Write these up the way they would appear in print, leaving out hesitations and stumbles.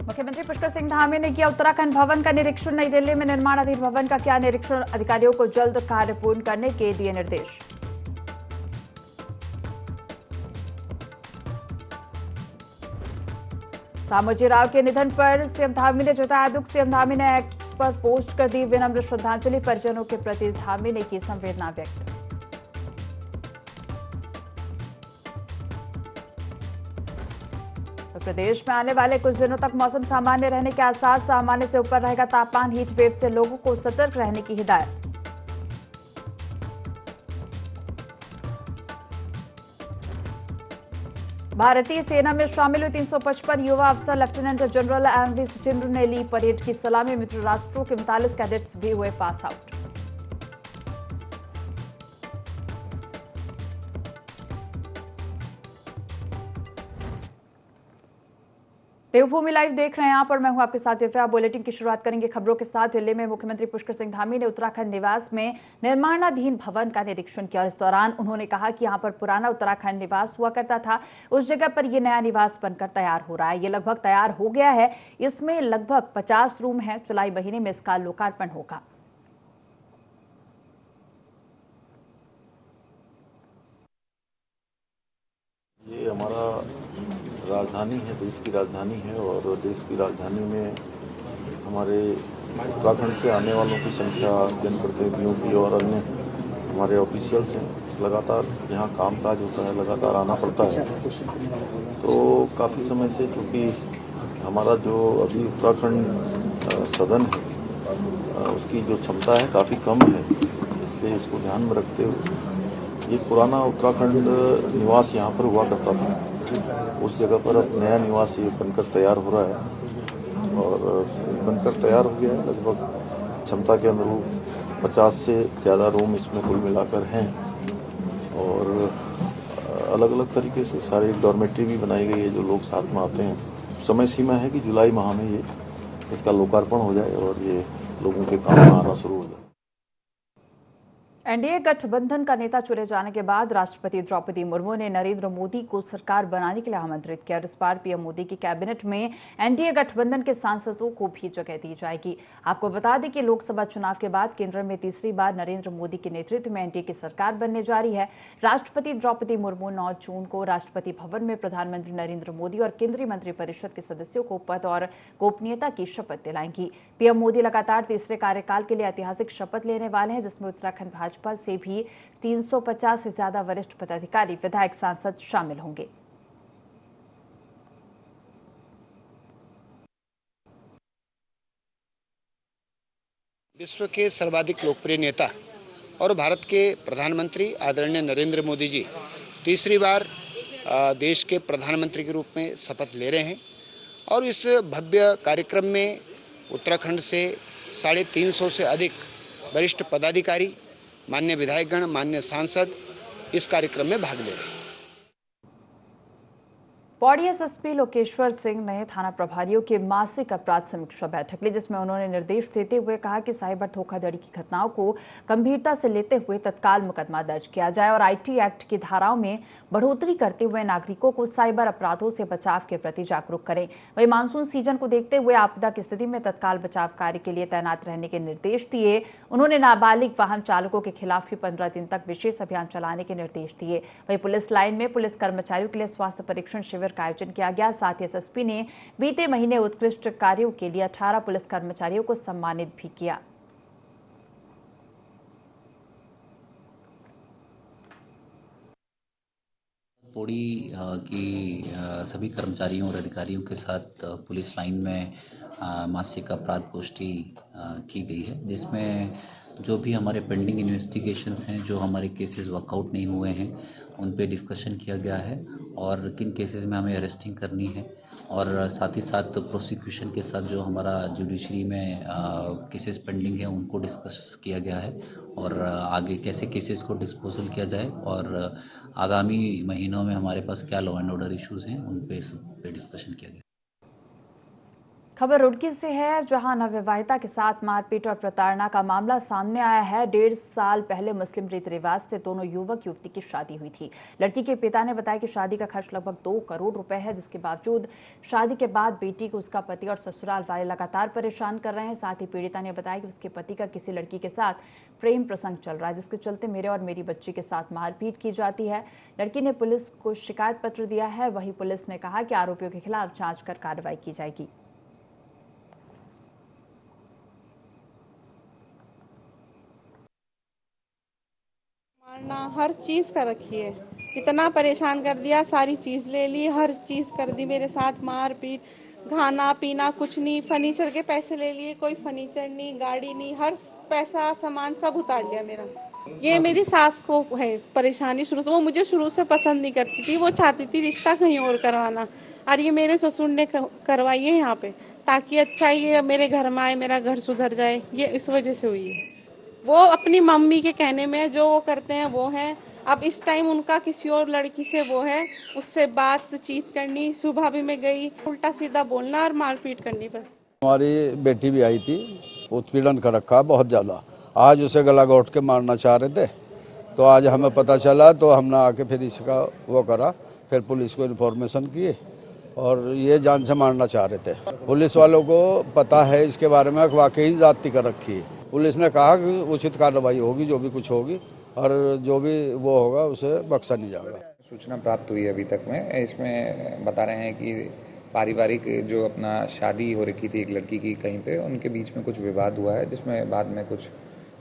मुख्यमंत्री पुष्कर सिंह धामी ने किया उत्तराखंड भवन का निरीक्षण। नई दिल्ली में निर्माणाधीन भवन का किया निरीक्षण। अधिकारियों को जल्द कार्य पूर्ण करने के दिए निर्देश। रामोजी राव के निधन पर सीएम धामी ने जताया दुख। सीएम धामी ने एक्स पर पोस्ट कर दी विनम्र श्रद्धांजलि। परिजनों के प्रति धामी ने की संवेदना व्यक्त। तो प्रदेश में आने वाले कुछ दिनों तक मौसम सामान्य रहने के आसार। सामान्य से ऊपर रहेगा तापमान। हीट वेव से लोगों को सतर्क रहने की हिदायत। भारतीय सेना में शामिल हुए 355 युवा अफसर। लेफ्टिनेंट जनरल एमवी सुचेंद्र ने ली परेड की सलामी। मित्र राष्ट्रों के 39 कैडेट्स भी हुए पास आउट। देवभूमि लाइव देख रहे हैं आप और मैं हूं आपके साथ दिव्या। बुलेटिन की शुरुआत करेंगे खबरों के साथ। दिल्ली में मुख्यमंत्री पुष्कर सिंह धामी ने उत्तराखंड निवास में निर्माणाधीन भवन का निरीक्षण किया और इस दौरान उन्होंने कहा कि यहां पर पुराना उत्तराखंड निवास हुआ करता था, उस जगह पर यह नया निवास बनकर तैयार हो रहा है। ये लगभग तैयार हो गया है। इसमें लगभग 50 रूम है। जुलाई महीने में इसका लोकार्पण होगा। ये हमारा राजधानी है, देश की राजधानी है और देश की राजधानी में हमारे उत्तराखंड से आने वालों की संख्या, जनप्रतिनिधियों की और अन्य हमारे ऑफिशियल्स हैं। लगातार यहाँ कामकाज होता है, लगातार आना पड़ता है। तो काफ़ी समय से चूँकि हमारा जो अभी उत्तराखंड सदन है उसकी जो क्षमता है काफ़ी कम है, इसलिए इसको ध्यान में रखते हुए ये पुराना उत्तराखंड निवास यहाँ पर हुआ करता था। उस जगह पर अब नया निवास ये बनकर तैयार हो रहा है और बनकर तैयार हो गया है। लगभग क्षमता के अनुरूप 50 से ज़्यादा रूम इसमें कुल मिलाकर हैं और अलग अलग तरीके से सारी डॉर्मेट्री भी बनाई गई है जो लोग साथ में आते हैं। समय सीमा है कि जुलाई माह में ये इसका लोकार्पण हो जाए और ये लोगों के काम में आना शुरू हो जाए। एनडीए गठबंधन का नेता चुने जाने के बाद राष्ट्रपति द्रौपदी मुर्मू ने नरेंद्र मोदी को सरकार बनाने के लिए आमंत्रित किया और इस बार पीएम मोदी की कैबिनेट में एनडीए गठबंधन के सांसदों को भी जगह दी जाएगी। आपको बता दें कि लोकसभा चुनाव के बाद केंद्र में तीसरी बार नरेंद्र मोदी के नेतृत्व में एनडीए की सरकार बनने जा रही है। राष्ट्रपति द्रौपदी मुर्मू 9 जून को राष्ट्रपति भवन में प्रधानमंत्री नरेंद्र मोदी और केंद्रीय मंत्रिपरिषद के सदस्यों को पद और गोपनीयता की शपथ दिलाएंगी। पीएम मोदी लगातार तीसरे कार्यकाल के लिए ऐतिहासिक शपथ लेने वाले हैं, जिसमें उत्तराखंड भाजपा से भी 350 से ज्यादा वरिष्ठ पदाधिकारी, विधायक, सांसद शामिल होंगे। विश्व के सर्वाधिक लोकप्रिय नेता और भारत के प्रधानमंत्री आदरणीय नरेंद्र मोदी जी तीसरी बार देश के प्रधानमंत्री के रूप में शपथ ले रहे हैं और इस भव्य कार्यक्रम में उत्तराखंड से 350 से अधिक वरिष्ठ पदाधिकारी, माननीय विधायकगण, माननीय सांसद इस कार्यक्रम में भाग ले रहे हैं। पौड़ी एसएसपी लोकेश्वर सिंह ने थाना प्रभारियों की मासिक अपराध समीक्षा बैठक ली, जिसमें उन्होंने निर्देश देते हुए कहा कि साइबर धोखाधड़ी की घटनाओं को गंभीरता से लेते हुए तत्काल मुकदमा दर्ज किया जाए और आईटी एक्ट की धाराओं में बढ़ोतरी करते हुए नागरिकों को साइबर अपराधों से बचाव के प्रति जागरूक करें। वहीं मानसून सीजन को देखते हुए आपदा की स्थिति में तत्काल बचाव कार्य के लिए तैनात रहने के निर्देश दिए। उन्होंने नाबालिग वाहन चालकों के खिलाफ भी 15 दिन तक विशेष अभियान चलाने के निर्देश दिए। वहीं पुलिस लाइन में पुलिस कर्मचारियों के लिए स्वास्थ्य परीक्षण शिविर का आयोजन किया गया। साथ ही एसएसपी ने बीते महीने उत्कृष्ट कार्यों के लिए 18 पुलिस कर्मचारियों को सम्मानित भी किया। पौड़ी की सभी कर्मचारियों और अधिकारियों के साथ पुलिस लाइन में मासिक अपराध गोष्ठी की गई है, जिसमें जो भी हमारे पेंडिंग इन्वेस्टिगेशंस हैं, जो हमारे केसेस वर्कआउट नहीं हुए हैं, उन पे डिस्कशन किया गया है और किन केसेस में हमें अरेस्टिंग करनी है और साथ ही साथ प्रोसिक्यूशन के साथ जो हमारा जुडिशरी में केसेस पेंडिंग है उनको डिस्कस किया गया है और आगे कैसे केसेस को डिस्पोजल किया जाए और आगामी महीनों में हमारे पास क्या लॉ एंड ऑर्डर इश्यूज़ हैं उन पे सब पे डिस्कशन किया गया। खबर रुड़की से है, जहां नवविवाहिता के साथ मारपीट और प्रताड़ना का मामला सामने आया है। 1.5 साल पहले मुस्लिम रीति रिवाज से दोनों युवक युवती की शादी हुई थी। लड़की के पिता ने बताया कि शादी का खर्च लगभग 2 करोड़ रुपए है, जिसके बावजूद शादी के बाद बेटी को उसका पति और ससुराल वाले लगातार परेशान कर रहे हैं। साथ ही पीड़िता ने बताया कि उसके पति का किसी लड़की के साथ प्रेम प्रसंग चल रहा है, जिसके चलते मेरे और मेरी बच्ची के साथ मारपीट की जाती है। लड़की ने पुलिस को शिकायत पत्र दिया है। वहीं पुलिस ने कहा कि आरोपियों के खिलाफ जांच कर कार्रवाई की जाएगी। मारना हर चीज का रखी है, इतना परेशान कर दिया, सारी चीज ले ली, हर चीज कर दी मेरे साथ, मार पीट, खाना पीना कुछ नहीं, फर्नीचर के पैसे ले लिए, कोई फर्नीचर नहीं, गाड़ी नहीं, हर पैसा सामान सब उतार लिया मेरा। ये मेरी सास को है परेशानी शुरू से, वो मुझे शुरू से पसंद नहीं करती थी, वो चाहती थी रिश्ता कहीं और करवाना, और ये मेरे ससुर ने करवाई है यहाँ पे, ताकि अच्छा ये मेरे घर में आए, मेरा घर सुधर जाए, ये इस वजह से हुई है। वो अपनी मम्मी के कहने में जो वो करते हैं वो है। अब इस टाइम उनका किसी और लड़की से वो है, उससे बातचीत करनी, सुबह भी मैं गई, उल्टा सीधा बोलना और मारपीट करनी बस। हमारी बेटी भी आई थी, उत्पीड़न कर रखा बहुत ज़्यादा। आज उसे गला घोट के मारना चाह रहे थे, तो आज हमें पता चला तो हमने आके फिर इसका वो करा, फिर पुलिस को इन्फॉर्मेशन की और ये जान से मारना चाह रहे थे। पुलिस वालों को पता है इसके बारे में, वाकई जाति कर रखी है। पुलिस ने कहा कि उचित कार्रवाई होगी, जो भी कुछ होगी, और जो भी वो होगा उसे बख्शा नहीं जाएगा। सूचना प्राप्त हुई अभी तक में, इसमें बता रहे हैं कि पारिवारिक जो अपना शादी हो रखी थी एक लड़की की कहीं पे, उनके बीच में कुछ विवाद हुआ है, जिसमें बाद में कुछ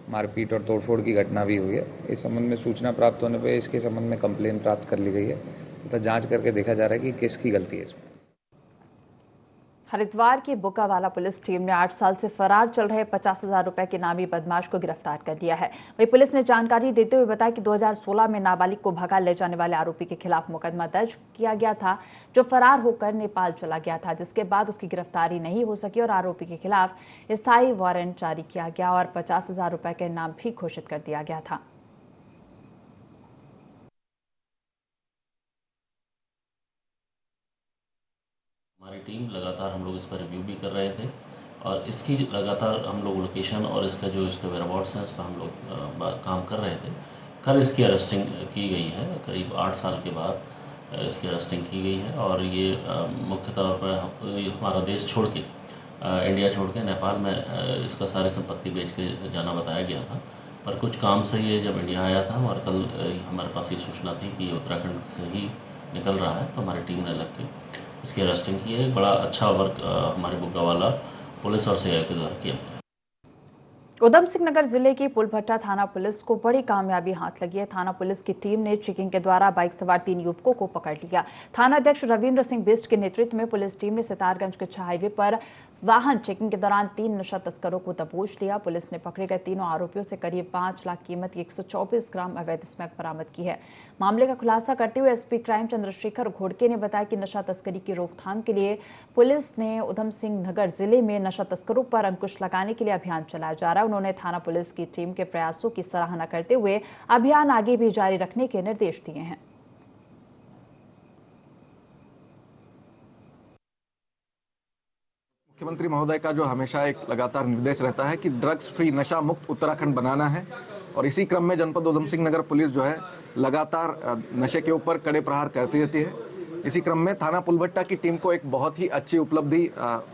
मारपीट और तोड़फोड़ की घटना भी हुई है। इस संबंध में सूचना प्राप्त होने पे इसके संबंध में कंप्लेन प्राप्त कर ली गई है तथा जांच करके देखा जा रहा है कि किसकी गलती है इसमें। हरिद्वार की बुकावाला पुलिस टीम ने 8 साल से फरार चल रहे 50,000 रुपए के नामी बदमाश को गिरफ्तार कर लिया है। वहीं पुलिस ने जानकारी देते हुए बताया कि 2016 में नाबालिग को भगा ले जाने वाले आरोपी के खिलाफ मुकदमा दर्ज किया गया था, जो फरार होकर नेपाल चला गया था, जिसके बाद उसकी गिरफ्तारी नहीं हो सकी और आरोपी के खिलाफ स्थायी वारंट जारी किया गया और 50,000 रुपए का इनाम भी घोषित कर दिया गया था। हमारी टीम लगातार हम लोग इस पर रिव्यू भी कर रहे थे और इसकी लगातार हम लोग लोकेशन और इसका जो इसके वेयरअबाउट्स हैं उसका हम लोग काम कर रहे थे। कल इसकी अरेस्टिंग की गई है, करीब 8 साल के बाद इसकी अरेस्टिंग की गई है और ये मुख्य तौर पर हमारा देश छोड़ के इंडिया छोड़ के नेपाल में इसका सारी संपत्ति बेच के जाना बताया गया था, पर कुछ काम से ये जब इंडिया आया था और कल हमारे पास ये सूचना थी कि ये उत्तराखंड से ही निकल रहा है, तो हमारी टीम ने लग के इसकी अरेस्टिंग की है। बड़ा अच्छा वर्क हमारे बुग्गावाला पुलिस और सीआई के द्वारा किया गया। उधम सिंह नगर जिले की पुलभट्टा थाना पुलिस को बड़ी कामयाबी हाथ लगी है। थाना पुलिस की टीम ने चेकिंग के द्वारा बाइक सवार 3 युवकों को पकड़ लिया। थाना अध्यक्ष रविंद्र सिंह बिष्ट के नेतृत्व में पुलिस टीम ने सितारगंज के हाईवे पर वाहन चेकिंग के दौरान 3 नशा तस्करों को दबोच लिया। पुलिस ने पकड़े गए तीनों आरोपियों से करीब 5 लाख कीमत की 124 ग्राम अवैध स्मैक बरामद की है। मामले का खुलासा करते हुए एसपी क्राइम चंद्रशेखर घोड़के ने बताया कि नशा तस्करी की रोकथाम के लिए पुलिस ने उधम सिंह नगर जिले में नशा तस्करों पर अंकुश लगाने के लिए अभियान चलाया जा रहा है। उन्होंने थाना पुलिस की टीम के प्रयासों की सराहना करते हुए अभियान आगे भी जारी रखने के निर्देश दिए हैं। मुख्यमंत्री महोदय का जो हमेशा एक लगातार निर्देश रहता है कि ड्रग्स फ्री नशा मुक्त उत्तराखंड बनाना है, और इसी क्रम में जनपद उधम सिंह नगर पुलिस जो है लगातार नशे के ऊपर कड़े प्रहार करती रहती है। इसी क्रम में थाना पुलभट्टा की टीम को एक बहुत ही अच्छी उपलब्धि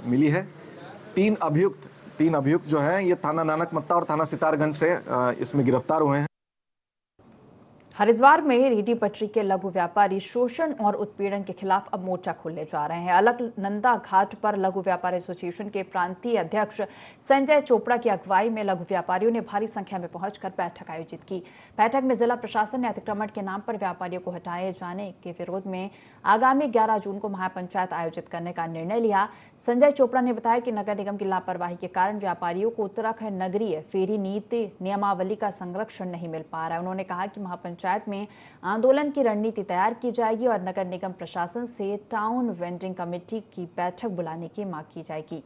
मिली है। 3 अभियुक्त जो हैं ये थाना नानकमत्ता और थाना सितारगंज से इसमें गिरफ्तार हुए हैं। हरिद्वार में रेहड़ी पटरी के लघु व्यापारी शोषण और उत्पीड़न के खिलाफ अब मोर्चा खोलने जा रहे हैं। अलकनंदा घाट पर लघु व्यापारी एसोसिएशन के प्रांतीय अध्यक्ष संजय चोपड़ा की अगुवाई में लघु व्यापारियों ने भारी संख्या में पहुंचकर बैठक आयोजित की। बैठक में जिला प्रशासन ने अतिक्रमण के नाम पर व्यापारियों को हटाए जाने के विरोध में आगामी 11 जून को महापंचायत आयोजित करने का निर्णय लिया। संजय चोपड़ा ने बताया कि नगर निगम की लापरवाही के कारण व्यापारियों को उत्तराखंड नगरीय फेरी नीति नियमावली का संरक्षण नहीं मिल पा रहा है। उन्होंने कहा कि महापंचायत में आंदोलन की रणनीति तैयार की जाएगी और नगर निगम प्रशासन से टाउन वेंडिंग कमेटी की बैठक बुलाने की मांग की जाएगी।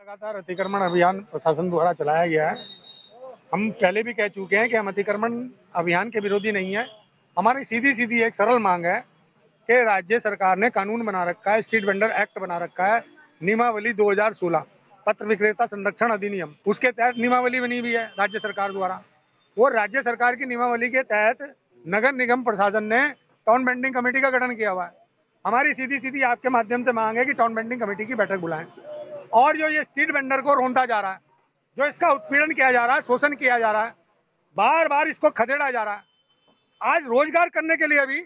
लगातार अतिक्रमण अभियान प्रशासन द्वारा चलाया गया है। हम पहले भी कह चुके हैं कि हम अतिक्रमण अभियान के विरोधी नहीं है। हमारी सीधी सीधी एक सरल मांग है कि राज्य सरकार ने कानून बना रखा है, स्ट्रीट वेंडर एक्ट बना रखा है, नियमावली 2016 पत्र विक्रेता संरक्षण अधिनियम, उसके तहत नियमावली बनी हुई है राज्य सरकार द्वारा। वो राज्य सरकार की नियमावली के तहत नगर निगम प्रशासन ने टाउन बेंडिंग कमेटी का गठन किया हुआ है। हमारी सीधी सीधी आपके माध्यम से मांग है कि टाउन बेंडिंग कमेटी की बैठक बुलाएं। और जो ये स्ट्रीट वेंडर को रौंदा जा रहा है, जो इसका उत्पीड़न किया जा रहा है, शोषण किया जा रहा है, बार बार इसको खदेड़ा जा रहा है। आज रोजगार करने के लिए भी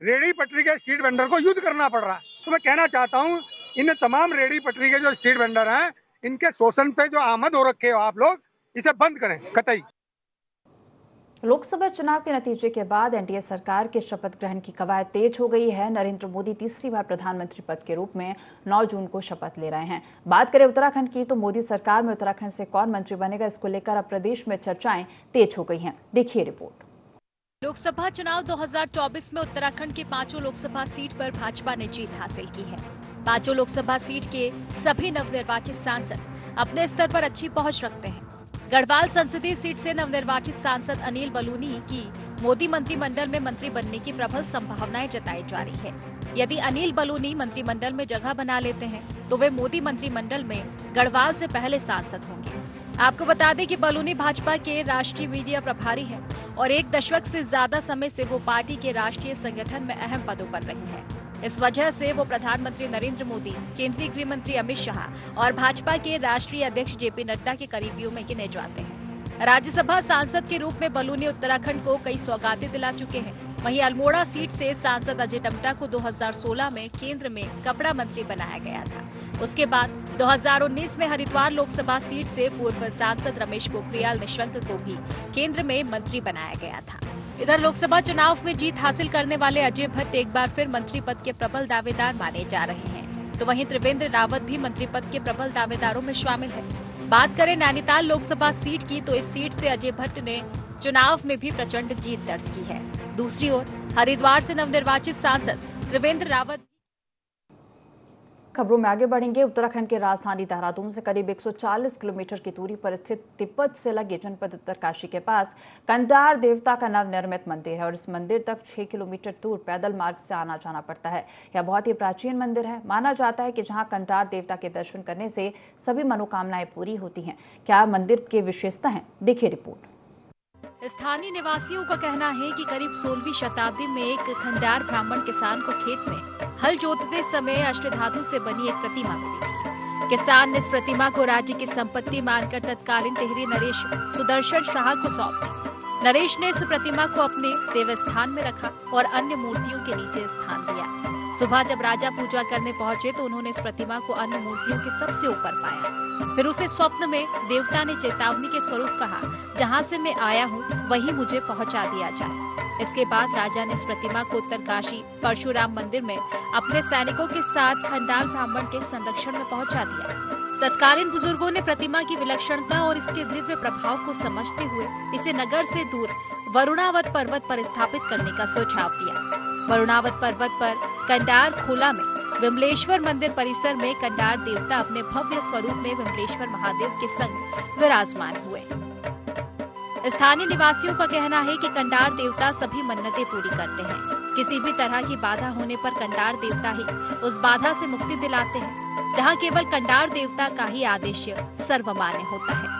रेहड़ी पटरी के स्ट्रीट वेंडर को युद्ध करना पड़ रहा है। तो मैं कहना चाहता हूँ इन तमाम रेहड़ी पटरी के जो स्ट्रीट वेंडर हैं, इनके शोषण पे जो आमद हो रखे हो आप लोग, इसे बंद करें कतई। लोकसभा चुनाव के नतीजे के बाद एनडीए सरकार के शपथ ग्रहण की कवायद तेज हो गई है। नरेंद्र मोदी तीसरी बार प्रधानमंत्री पद के रूप में 9 जून को शपथ ले रहे हैं। बात करें उत्तराखंड की, तो मोदी सरकार में उत्तराखंड से कौन मंत्री बनेगा, इसको लेकर अब प्रदेश में चर्चाएं तेज हो गई हैं। देखिए रिपोर्ट। लोकसभा चुनाव 2024 में उत्तराखंड के 5 लोकसभा सीट पर भाजपा ने जीत हासिल की है। 5 लोकसभा सीट के सभी नवनिर्वाचित सांसद अपने स्तर पर अच्छी पहुंच रखते हैं। गढ़वाल संसदीय सीट से नवनिर्वाचित सांसद अनिल बलूनी की मोदी मंत्रिमंडल में मंत्री बनने की प्रबल संभावनाएं जताई जा रही है। यदि अनिल बलूनी मंत्रिमंडल में जगह बना लेते हैं तो वे मोदी मंत्रिमंडल में गढ़वाल से पहले सांसद होंगे। आपको बता दें कि बलूनी भाजपा के राष्ट्रीय मीडिया प्रभारी हैं और 1 दशक से ज्यादा समय से वो पार्टी के राष्ट्रीय संगठन में अहम पदों पर रही हैं। इस वजह से वो प्रधानमंत्री नरेंद्र मोदी, केंद्रीय गृह मंत्री अमित शाह और भाजपा के राष्ट्रीय अध्यक्ष जेपी नड्डा के करीबियों में गिने जाते हैं। राज्यसभा सांसद के रूप में बलूनी उत्तराखंड को कई सौगातें दिला चुके हैं। वहीं अल्मोड़ा सीट से सांसद अजय टम्टा को 2016 में केंद्र में कपड़ा मंत्री बनाया गया था। उसके बाद 2019 में हरिद्वार लोकसभा सीट से पूर्व सांसद रमेश पोखरियाल निशंक को भी केंद्र में मंत्री बनाया गया था। इधर लोकसभा चुनाव में जीत हासिल करने वाले अजय भट्ट एक बार फिर मंत्री पद के प्रबल दावेदार माने जा रहे हैं, तो वहीं त्रिवेंद्र रावत भी मंत्री पद के प्रबल दावेदारों में शामिल है। बात करें नैनीताल लोकसभा सीट की, तो इस सीट से अजय भट्ट ने चुनाव में भी प्रचंड जीत दर्ज की है। दूसरी ओर हरिद्वार से नवनिर्वाचित सांसद त्रिवेंद्र रावत। खबरों में आगे बढ़ेंगे। उत्तराखंड के राजधानी देहरादून से करीब 140 किलोमीटर की दूरी पर स्थित तिब्बत से लगे जनपद उत्तरकाशी के पास कंडार देवता का नवनिर्मित मंदिर है और इस मंदिर तक 6 किलोमीटर दूर पैदल मार्ग से आना जाना पड़ता है। यह बहुत ही प्राचीन मंदिर है। माना जाता है कि जहां कंडार देवता के दर्शन करने से सभी मनोकामनाएं पूरी होती हैं। क्या मंदिर की विशेषता है, देखिए रिपोर्ट। स्थानीय निवासियों का कहना है कि करीब 16वीं शताब्दी में एक खंडार ब्राह्मण किसान को खेत में हल जोतते समय अष्टधातु से बनी एक प्रतिमा मिली थी। किसान ने इस प्रतिमा को राज्य की संपत्ति मानकर तत्कालीन टिहरी नरेश सुदर्शन शाह को सौंप दी। नरेश ने इस प्रतिमा को अपने देवस्थान में रखा और अन्य मूर्तियों के नीचे स्थान दिया। सुबह जब राजा पूजा करने पहुंचे तो उन्होंने इस प्रतिमा को अन्य मूर्तियों के सबसे ऊपर पाया। फिर उसे स्वप्न में देवता ने चेतावनी के स्वरूप कहा, जहां से मैं आया हूं वहीं मुझे पहुंचा दिया जाए। इसके बाद राजा ने इस प्रतिमा को उत्तरकाशी परशुराम मंदिर में अपने सैनिकों के साथ खंडार ब्राह्मण के संरक्षण में पहुंचा दिया। तत्कालीन बुजुर्गों ने प्रतिमा की विलक्षणता और इसके दिव्य प्रभाव को समझते हुए इसे नगर से दूर वरुणावत पर्वत पर स्थापित करने का सुझाव दिया। वरुणावत पर्वत पर कंडार खोला में विमलेश्वर मंदिर परिसर में कंडार देवता अपने भव्य स्वरूप में विमलेश्वर महादेव के संग विराजमान हुए। स्थानीय निवासियों का कहना है कि कंडार देवता सभी मन्नतें पूरी करते हैं। किसी भी तरह की बाधा होने पर कंडार देवता ही उस बाधा से मुक्ति दिलाते हैं, जहां केवल कंडार देवता का ही आदेश सर्वमान्य होता है।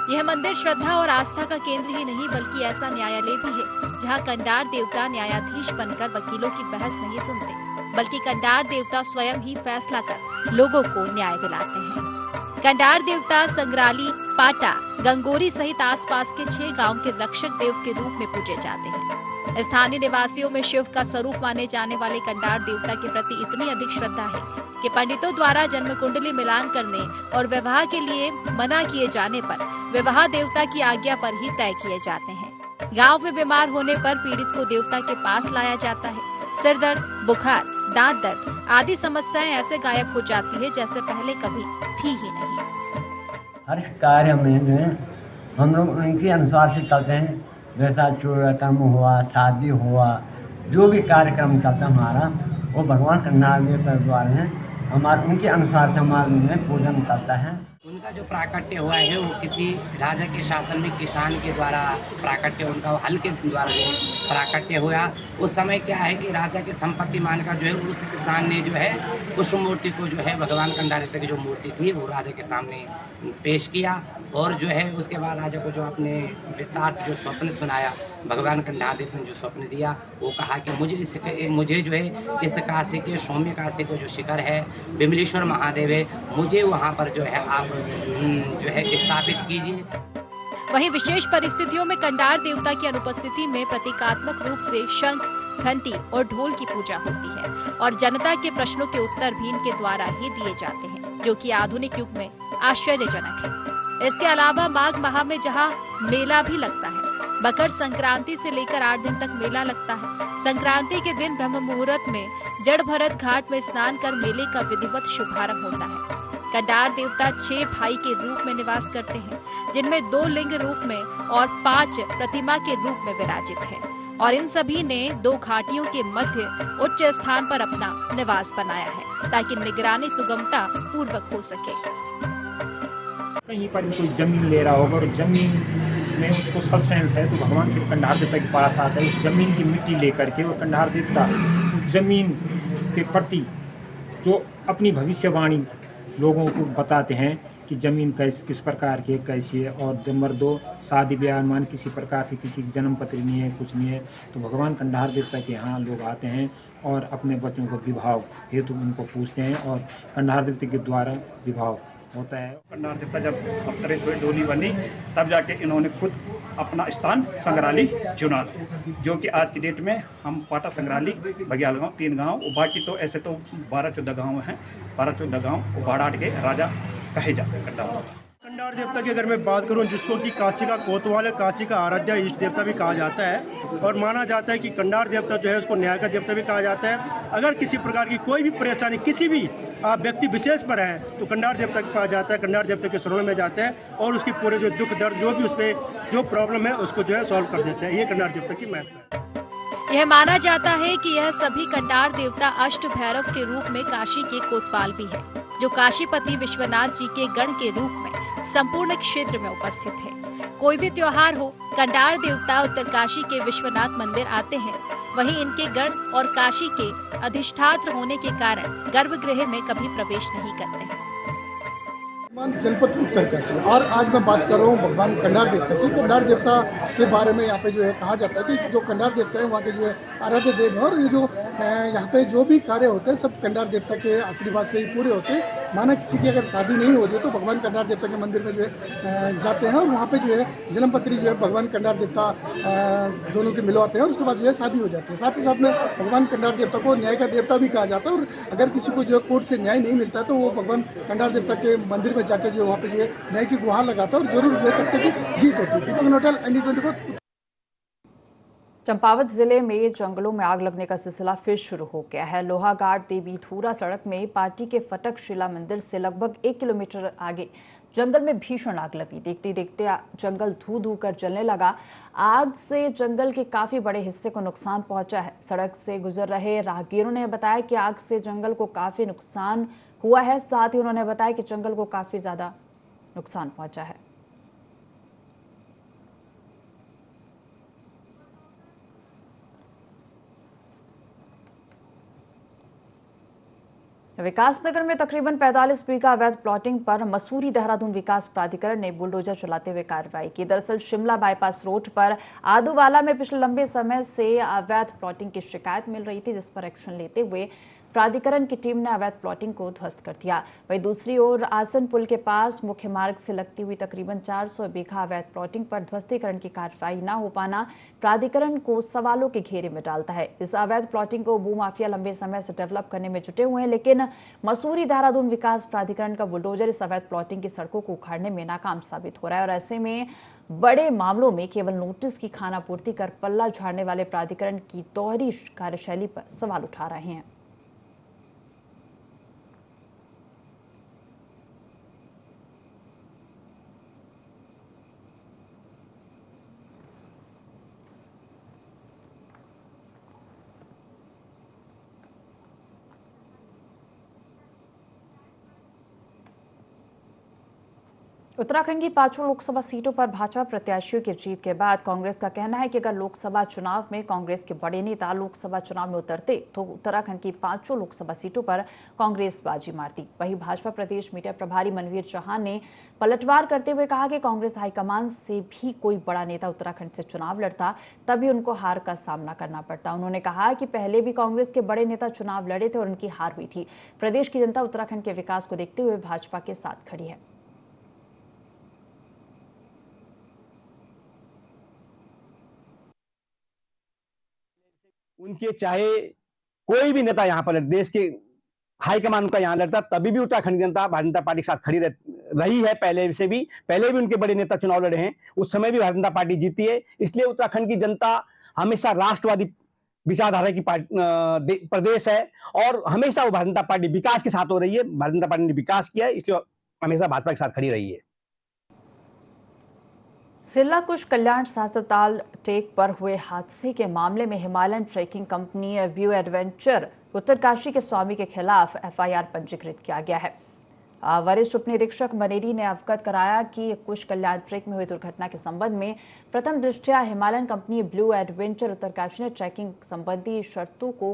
यह मंदिर श्रद्धा और आस्था का केंद्र ही नहीं बल्कि ऐसा न्यायालय भी है जहां कंडार देवता न्यायाधीश बनकर वकीलों की बहस नहीं सुनते, बल्कि कंडार देवता स्वयं ही फैसला कर लोगों को न्याय दिलाते हैं। कंडार देवता संग्राली, पाटा, गंगोरी सहित आसपास के 6 गांव के रक्षक देव के रूप में पूजे जाते हैं। स्थानीय निवासियों में शिव का स्वरूप माने जाने वाले कंडार देवता के प्रति इतनी अधिक श्रद्धा है कि पंडितों द्वारा जन्म कुंडली मिलान करने और विवाह के लिए मना किए जाने पर विवाह देवता की आज्ञा पर ही तय किए जाते हैं। गांव में बीमार होने पर पीड़ित को देवता के पास लाया जाता है। सिर दर्द, बुखार, दांत दर्द आदि समस्याएं ऐसे गायब हो जाती है जैसे पहले कभी थी ही नहीं। हर कार्य में जो है हम लोग उनके अनुसार से चलते हैं। जैसा चूड़ातम हुआ, शादी हुआ, जो भी कार्यक्रम चलता हमारा वो भगवान कंडार देवता द्वारा है हमारे उनके अनुसार से हमारे पूजन करता है। उनका जो प्राकट्य हुआ है वो किसी राजा के शासन में किसान के द्वारा प्राकट्य, उनका हल के द्वारा जो प्राकट्य हुआ। उस समय क्या है कि राजा की संपत्ति मानकर जो है उस किसान ने जो है उस मूर्ति को जो है भगवान कंडारेश्वर की जो मूर्ति थी वो राजा के सामने पेश किया, और जो है उसके बाद राजा को जो अपने विस्तार से जो स्वप्न सुनाया, भगवान कंडारेश्वर ने जो स्वप्न दिया वो कहा कि मुझे जो है इस काशी के सौम्य काशी को जो शिखर है विमलेश्वर महादेव है, मुझे वहाँ पर जो है आप जो है स्थापित कीजिए। वहीं विशेष परिस्थितियों में कंडार देवता की अनुपस्थिति में प्रतीकात्मक रूप से शंख, घंटी और ढोल की पूजा होती है और जनता के प्रश्नों के उत्तर भी इनके द्वारा ही दिए जाते हैं, जो कि आधुनिक युग में आश्चर्यजनक है। इसके अलावा माघ माह में जहां मेला भी लगता है, मकर संक्रांति से लेकर 8 दिन तक मेला लगता है। संक्रांति के दिन ब्रह्म मुहूर्त में जड़ भरत घाट में स्नान कर मेले का विधिवत शुभारंभ होता है। कंडार देवता 6 भाई के रूप में निवास करते हैं, जिनमें 2 लिंग रूप में और 5 प्रतिमा के रूप में विराजित है, और इन सभी ने 2 घाटियों के मध्य उच्च स्थान पर अपना निवास बनाया है ताकि निगरानी सुगमता पूर्वक हो सके। कहीं पर भी कोई जमीन ले रहा होगा और जमीन में उसको सस्पेंस है तो भगवान श्री कंडार देवता के पास आता है, उस जमीन की मिट्टी लेकर के, और कंडार देवता उस जमीन के प्रति जो अपनी भविष्यवाणी लोगों को बताते हैं कि ज़मीन किस प्रकार की कैसी है। और नंबर 2, शादी ब्याह मान किसी प्रकार से किसी की जन्म पत्री नहीं है, कुछ नहीं है, तो भगवान कंडार देवता के यहाँ लोग आते हैं और अपने बच्चों को विवाह हेतु उनको पूछते हैं और कंडार देवता के द्वारा विवाह होता है। कंडार देवता जब अवतरित हुए, डोली बनी, तब जाके इन्होंने खुद अपना स्थान संग्रहालय चुना, जो कि आज की डेट में हम पाटा संग्रहालय, बघियाल गाँव, 3 गाँव, बाकी तो ऐसे तो 12-14 गाँव हैं, 12-14 गाँव बाड़ाट के राजा कहे जाते हैं। कंडार देवता की अगर मैं बात करूं, जिसको कि काशी का कोतवाल है, काशी का आराध्य इष्ट देवता भी कहा जाता है, और माना जाता है कि कंडार देवता जो है उसको न्याय का देवता भी कहा जाता है। अगर किसी प्रकार की कोई भी परेशानी किसी भी व्यक्ति विशेष पर है तो कंडार देवता के पास जाता है, कंडार देवता के शरण में जाते हैं और उसकी पूरे जो दुख दर्द जो भी उस पर जो प्रॉब्लम है उसको जो है सॉल्व कर देते हैं। ये कंडार देवता की महत्व है। यह माना जाता है कि यह सभी कंडार देवता अष्ट भैरव के रूप में काशी के कोतवाल भी है, जो काशीपति विश्वनाथ जी के गण के रूप में संपूर्ण क्षेत्र में उपस्थित है। कोई भी त्योहार हो, कंडार देवता उत्तरकाशी के विश्वनाथ मंदिर आते हैं। वहीं इनके गण और काशी के अधिष्ठात्र होने के कारण गर्भगृह में कभी प्रवेश नहीं करते हैं। जनपद उत्तरकाशी, और आज मैं बात कर रहा हूँ भगवान कंडार देवता की। कंडार देवता के बारे में यहाँ पे जो है कहा जाता है कि जो कंडार देवता है वहाँ के जो है आराध्य देव है, और ये जो यहाँ पे जो भी कार्य होते हैं सब कंडार देवता के आशीर्वाद से ही पूरे होते हैं। माना किसी की अगर शादी नहीं हो रही तो भगवान कंडार देवता के मंदिर में जो है जाते हैं और वहाँ पे जो है जन्म पत्री जो है भगवान कंडार देवता दोनों के मिलवाते हैं और उसके बाद जो है शादी हो जाती है। साथ ही साथ में भगवान कंडार देवता को न्याय का देवता भी कहा जाता है, और अगर किसी को जो है कोर्ट से न्याय नहीं मिलता तो वो भगवान कंडार देवता के मंदिर में जाकर जो वहाँ पे जो है न्याय की गुहार लगाता है और जरूर ले सकते कि जीत होती है। दीपक नोटल, ND24। चंपावत जिले में जंगलों में आग लगने का सिलसिला फिर शुरू हो गया है। लोहाघाट देवी धूरा सड़क में पार्टी के फटक शिला मंदिर से लगभग 1 किलोमीटर आगे जंगल में भीषण आग लगी। देखते देखते जंगल धू धू कर जलने लगा। आग से जंगल के काफी बड़े हिस्से को नुकसान पहुंचा है। सड़क से गुजर रहे राहगीरों ने बताया कि आग से जंगल को काफी नुकसान हुआ है। साथ ही उन्होंने बताया कि जंगल को काफी ज्यादा नुकसान पहुंचा है। विकासनगर में तकरीबन 45 बीघा अवैध प्लॉटिंग पर मसूरी देहरादून विकास प्राधिकरण ने बुलडोजर चलाते हुए कार्रवाई की। दरअसल शिमला बाईपास रोड पर आदूवाला में पिछले लंबे समय से अवैध प्लॉटिंग की शिकायत मिल रही थी, जिस पर एक्शन लेते हुए प्राधिकरण की टीम ने अवैध प्लॉटिंग को ध्वस्त कर दिया। वहीं दूसरी ओर आसन पुल के पास मुख्य मार्ग से लगती हुई तकरीबन 400 बीघा अवैध प्लॉटिंग पर ध्वस्तीकरण की कार्रवाई न हो पाना प्राधिकरण को सवालों के घेरे में डालता है। इस अवैध प्लॉटिंग को भूमाफिया लंबे समय से डेवलप करने में जुटे हुए हैं, लेकिन मसूरी देहरादून विकास प्राधिकरण का बुलडोजर इस अवैध प्लॉटिंग की सड़कों को उखाड़ने में नाकाम साबित हो रहा है। और ऐसे में बड़े मामलों में केवल नोटिस की खानापूर्ति कर पल्ला झाड़ने वाले प्राधिकरण की दोहरी कार्यशैली पर सवाल उठा रहे हैं। उत्तराखंड की 5 लोकसभा सीटों पर भाजपा प्रत्याशियों की जीत के बाद कांग्रेस का कहना है कि अगर लोकसभा चुनाव में कांग्रेस के बड़े नेता लोकसभा चुनाव में उतरते तो उत्तराखंड की 5 लोकसभा सीटों पर कांग्रेस बाजी मारती। वहीं भाजपा प्रदेश मीडिया प्रभारी मनवीर चौहान ने पलटवार करते हुए कहा कि कांग्रेस हाईकमान से भी कोई बड़ा नेता उत्तराखंड से चुनाव लड़ता तभी उनको हार का सामना करना पड़ता। उन्होंने कहा कि पहले भी कांग्रेस के बड़े नेता चुनाव लड़े थे और उनकी हार हुई थी। प्रदेश की जनता उत्तराखंड के विकास को देखते हुए भाजपा के साथ खड़ी है। उनके चाहे कोई भी नेता यहाँ पर देश के हाईकमान का यहाँ लड़ता तभी भी उत्तराखंड जनता भारतीय जनता पार्टी के साथ खड़ी रही है। पहले भी उनके बड़े नेता चुनाव लड़े हैं, उस समय भी भारतीय जनता पार्टी जीती है। इसलिए उत्तराखंड की जनता हमेशा राष्ट्रवादी विचारधारा की प्रदेश है और हमेशा वो भारतीय जनता पार्टी विकास के साथ हो रही है। भारतीय जनता पार्टी ने विकास किया है, इसलिए हमेशा भाजपा के साथ खड़ी रही है। सिल्ला कुश कल्याण शास्त्रताल टेक पर हुए हादसे के मामले में Himalayan trekking company view adventure Uttarkashi के स्वामी के खिलाफ एफआईआर पंजीकृत किया गया है। वरिष्ठ उप निरीक्षक मनेरी ने अवगत कराया कि कुश कल्याण ट्रेक में हुई दुर्घटना के संबंध में प्रथम दृष्टया Himalayan company blue adventure Uttarkashi ने ट्रैकिंग संबंधी शर्तों को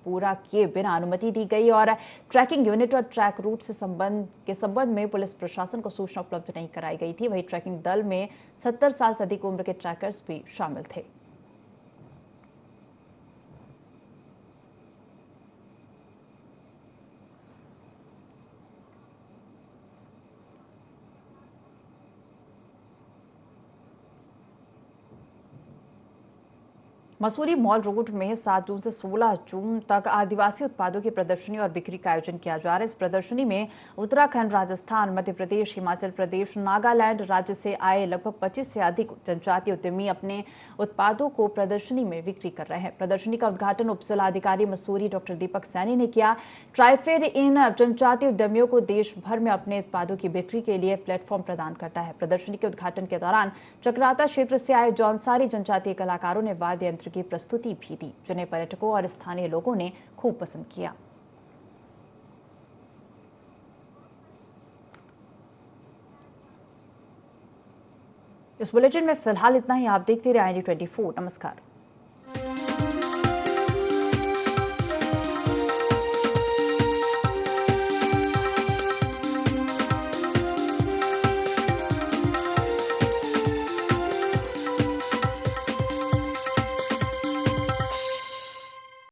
पूरा किए बिना अनुमति दी गई और ट्रैकिंग यूनिट और ट्रैक रूट से संबंध में पुलिस प्रशासन को सूचना उपलब्ध नहीं कराई गई थी। वहीं ट्रैकिंग दल में 70 साल से अधिक उम्र के ट्रैकर्स भी शामिल थे। मसूरी मॉल रोड में 7 जून से 16 जून तक आदिवासी उत्पादों की प्रदर्शनी और बिक्री का आयोजन किया जा रहा है। इस प्रदर्शनी में उत्तराखंड, राजस्थान, मध्य प्रदेश, हिमाचल प्रदेश, नागालैंड राज्य से आए लगभग 25 से अधिक जनजातीय उद्यमी अपने उत्पादों को प्रदर्शनी में बिक्री कर रहे हैं। प्रदर्शनी का उद्घाटन उप जिलाधिकारी मसूरी डॉक्टर दीपक सैनी ने किया। ट्राइफेड इन जनजातीय उद्यमियों को देश भर में अपने उत्पादों की बिक्री के लिए प्लेटफॉर्म प्रदान करता है। प्रदर्शनी के उद्घाटन के दौरान चक्राता क्षेत्र से आए जौनसारी जनजातीय कलाकारों ने वाद्य यंत्र की प्रस्तुति भी दी, जिन्हें पर्यटकों और स्थानीय लोगों ने खूब पसंद किया। इस बुलेटिन में फिलहाल इतना ही। आप देखते रहिए IND24। नमस्कार।